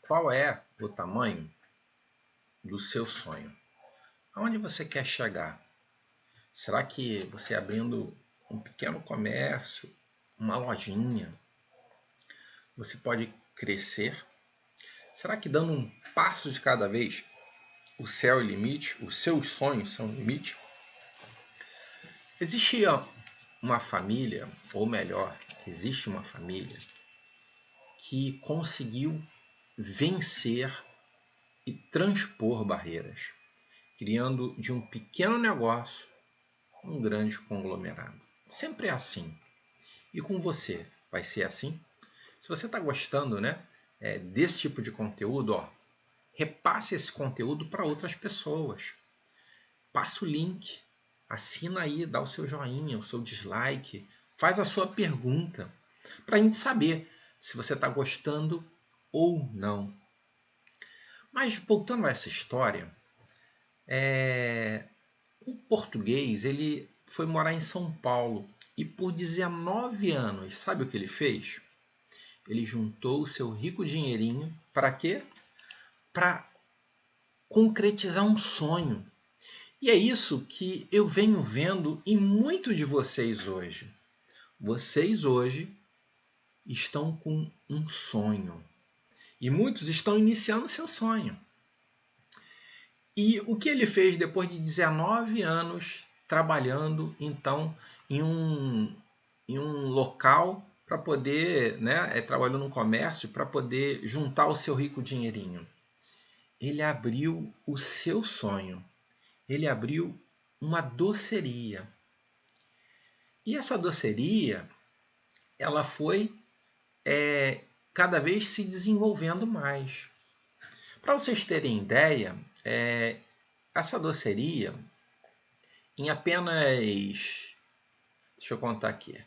Qual é o tamanho do seu sonho? Aonde você quer chegar? Será que você abrindo um pequeno comércio, uma lojinha, você pode crescer? Será que dando um passo de cada vez, o céu é o limite, os seus sonhos são o limite? Existia uma família, ou melhor, existe uma família que conseguiu vencer e transpor barreiras, criando de um pequeno negócio um grande conglomerado. Sempre é assim. E com você, vai ser assim? Se você está gostando, desse tipo de conteúdo, repasse esse conteúdo para outras pessoas. Passa o link, assina aí, dá o seu joinha, o seu dislike, faz a sua pergunta, para a gente saber se você está gostando ou não. Mas voltando a essa história, o português ele foi morar em São Paulo e por 19 anos, sabe o que ele fez? Ele juntou o seu rico dinheirinho para quê? Para concretizar um sonho. E é isso que eu venho vendo em muitos de vocês hoje. Vocês hoje estão com um sonho. E muitos estão iniciando seu sonho. E o que ele fez depois de 19 anos trabalhando, então, em um local para poder, trabalhando no comércio, para poder juntar o seu rico dinheirinho? Ele abriu o seu sonho. Ele abriu uma doceria. E essa doceria, ela foi cada vez se desenvolvendo mais. Para vocês terem ideia, essa doceria, em apenas, deixa eu contar aqui,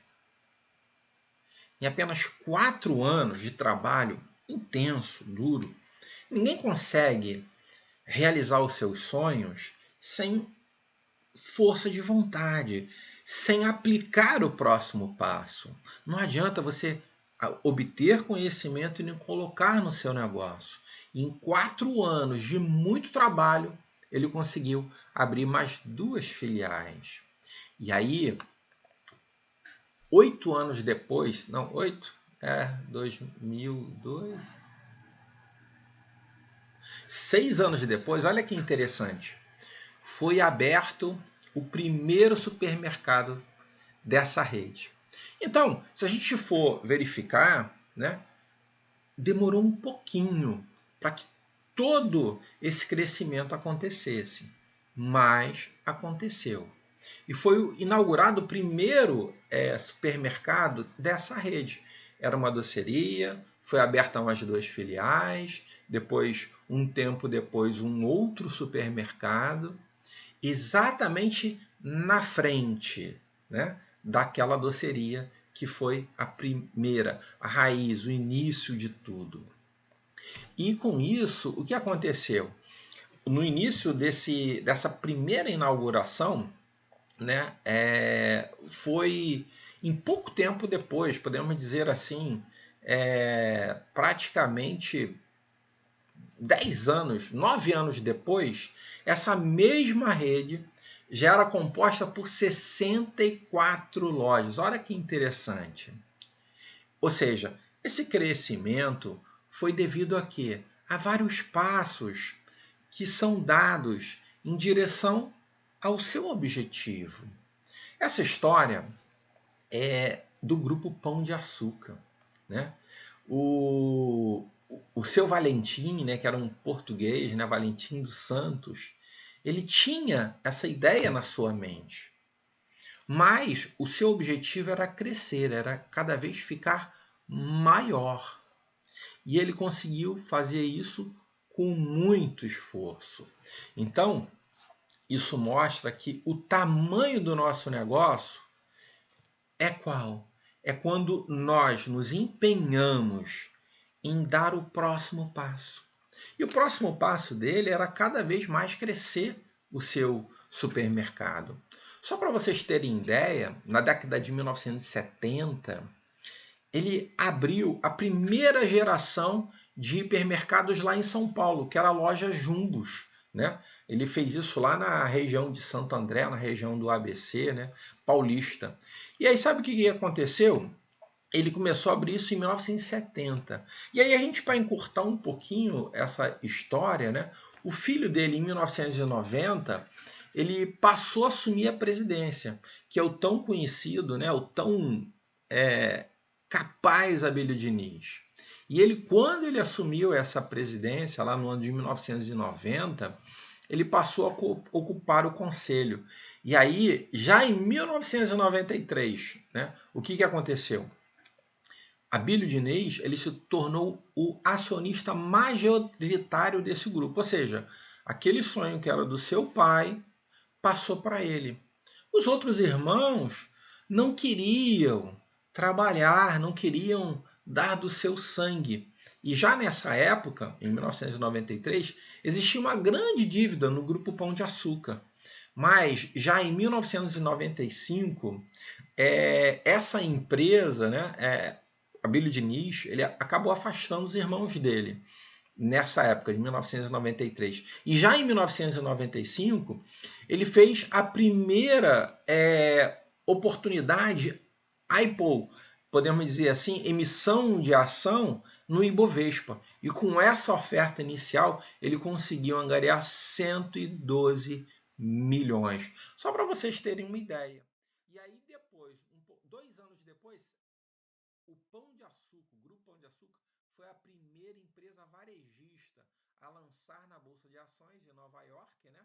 em apenas 4 anos de trabalho intenso, duro, ninguém consegue realizar os seus sonhos sem força de vontade, sem aplicar o próximo passo. Não adianta você obter conhecimento e não colocar no seu negócio. E em 4 anos de muito trabalho, ele conseguiu abrir mais 2 filiais. E aí, 8 anos depois, 2002, 6 anos depois, olha que interessante, foi aberto o primeiro supermercado dessa rede. Então, se a gente for verificar, demorou um pouquinho para que todo esse crescimento acontecesse, mas aconteceu. E foi inaugurado o primeiro supermercado dessa rede. Era uma doceria, foi aberta mais 2 filiais, depois, um tempo depois, um outro supermercado, exatamente na frente, daquela doceria que foi a primeira, a raiz, o início de tudo. E com isso, o que aconteceu? No início dessa primeira inauguração, foi em pouco tempo depois, podemos dizer assim, praticamente 10 anos, 9 anos depois, essa mesma rede já era composta por 64 lojas. Olha que interessante. Ou seja, esse crescimento foi devido a quê? A vários passos que são dados em direção ao seu objetivo. Essa história é do grupo Pão de Açúcar. O seu Valentim, que era um português, Valentim dos Santos, ele tinha essa ideia na sua mente. Mas o seu objetivo era crescer, era cada vez ficar maior. E ele conseguiu fazer isso com muito esforço. Então, isso mostra que o tamanho do nosso negócio é qual? É quando nós nos empenhamos em dar o próximo passo. E o próximo passo dele era cada vez mais crescer o seu supermercado. Só para vocês terem ideia, na década de 1970, ele abriu a primeira geração de hipermercados lá em São Paulo, que era a loja Jumbos, né? Ele fez isso lá na região de Santo André, na região do ABC, né? Paulista. E aí sabe o que aconteceu? Ele começou a abrir isso em 1970. E aí a gente, para encurtar um pouquinho essa história, né? O filho dele, em 1990, ele passou a assumir a presidência, que é o tão conhecido, né? O tão capaz Abílio Diniz. E ele, quando ele assumiu essa presidência, lá no ano de 1990, ele passou a ocupar o conselho. E aí, já em 1993, né, o que aconteceu? Abílio Diniz ele se tornou o acionista majoritário desse grupo, ou seja, aquele sonho que era do seu pai passou para ele. Os outros irmãos não queriam trabalhar, não queriam dar do seu sangue. E já nessa época, em 1993, existia uma grande dívida no Grupo Pão de Açúcar. Mas já em 1995, essa empresa, né, Abílio Diniz, ele acabou afastando os irmãos dele nessa época de 1993. E já em 1995, ele fez a primeira oportunidade IPO, podemos dizer assim, emissão de ação no Ibovespa. E com essa oferta inicial, ele conseguiu angariar 112 milhões. Só para vocês terem uma ideia. E aí depois, 2 anos depois, o Pão de Açúcar, o Grupo Pão de Açúcar, foi a primeira empresa varejista a lançar na Bolsa de Ações em Nova York, né,